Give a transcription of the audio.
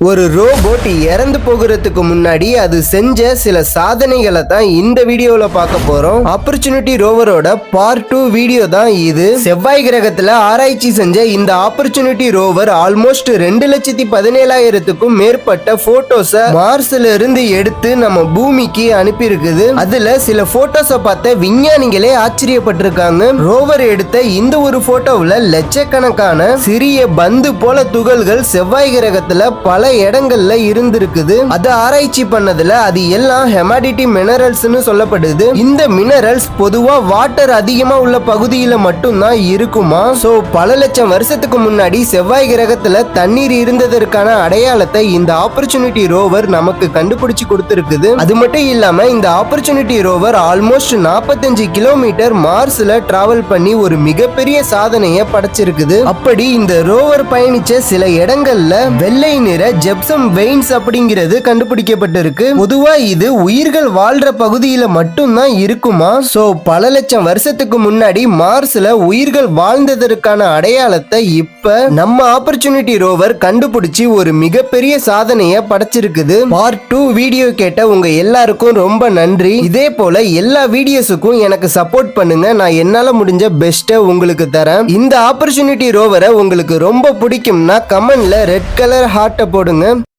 ஒரு ரோபோட் இறந்து போகிறதுக்கு முன்னாடி அது செஞ்ச சில சாதனைகளை தான் இந்த வீடியோல பார்க்க போறோம். ஆப்பர்ச்சுனிட்டி ரோவரோட பார்ட் 2 வீடியோ தான் இது. செவ்வாய் கிரகத்துல ஆராய்ச்சி செஞ்ச இந்த ஆப்பர்ச்சுனிட்டி ரோவர் ஆல்மோஸ்ட் 2,17,000க்கும் மேற்பட்ட போட்டோஸ மார்ஸ்ல இருந்து எடுத்து நம்ம பூமிக்கு அனுப்பி இருக்குது. அதுல சில போட்டோஸ பார்த்த விஞ்ஞானிகளே ஆச்சரியப்பட்டிருக்காங்க. ரோவர் எடுத்த இந்த ஒரு போட்டோவுல லட்சக்கணக்கான சிறிய பந்து போல துகள்கள் செவ்வாய் கிரகத்துல பல இடங்கள்ல இருந்திருக்குது. அது ஆராய்ச்சி பண்ணதுல அது எல்லாம் ஹெமாடிட்டி மினரல்ஸ்னு சொல்லப்படுது. இந்த மினரல்ஸ் பொதுவா வாட்டர் அதிகமா உள்ள பகுதியில மட்டும்தான் இருக்குமா. சோ பல லட்சம் வருஷத்துக்கு முன்னாடி செவ்வாய் கிரகத்துல தண்ணீர் இருந்ததற்கான அடையாளத்தை இந்த ஆப்பர்ச்சுனிட்டி ரோவர் நமக்கு கண்டுபிடிச்சு கொடுத்திருக்குது. அது மட்டும் இல்லாம இந்த ஆப்பர்ச்சுனிட்டி ரோவர் ஆல்மோஸ்ட் 45 கிலோமீட்டர் மார்ஸ்ல டிராவல் பண்ணி ஒரு மிகப்பெரிய சாதனையை படைச்சிருக்குது. அப்படி இந்த ரோவர் பயணிச்ச சில இடங்கள்ல வெள்ளை நிற ஜெப்சம் வெயின்ஸ் அப்படிங்கிறது கண்டுபிடிக்கப்பட்டிருக்கு. பொதுவா இது உயிர்கள் வாழ்ற பகுதியில மட்டும்தான் இருக்குமா. சோ பல லட்சம் வருஷத்துக்கு முன்னாடி மார்ஸ்ல உயிர்கள் வாழ்ந்ததற்கான அடையாளத்தை இப்ப நம்ம ஆப்பர்ச்சுனிட்டி ரோவர் கண்டுபிடிச்சு ஒரு மிகப்பெரிய சாதனையை படைச்சிருக்குது. பார்ட் 2 வீடியோ கேட்ட உங்க எல்லாருக்கும் ரொம்ப நன்றி. இதே போல எல்லா வீடியோஸுக்கும் எனக்கு சப்போர்ட் பண்ணுங்க. நான் என்னால முடிஞ்ச பெஸ்ட்டை உங்களுக்கு தரேன். இந்த ஆப்பர்ச்சுனிட்டி ரோவரை உங்களுக்கு ரொம்ப பிடிக்கும்னா கமெண்ட்ல ரெட் கலர் ஹார்ட்டை போடுங்க.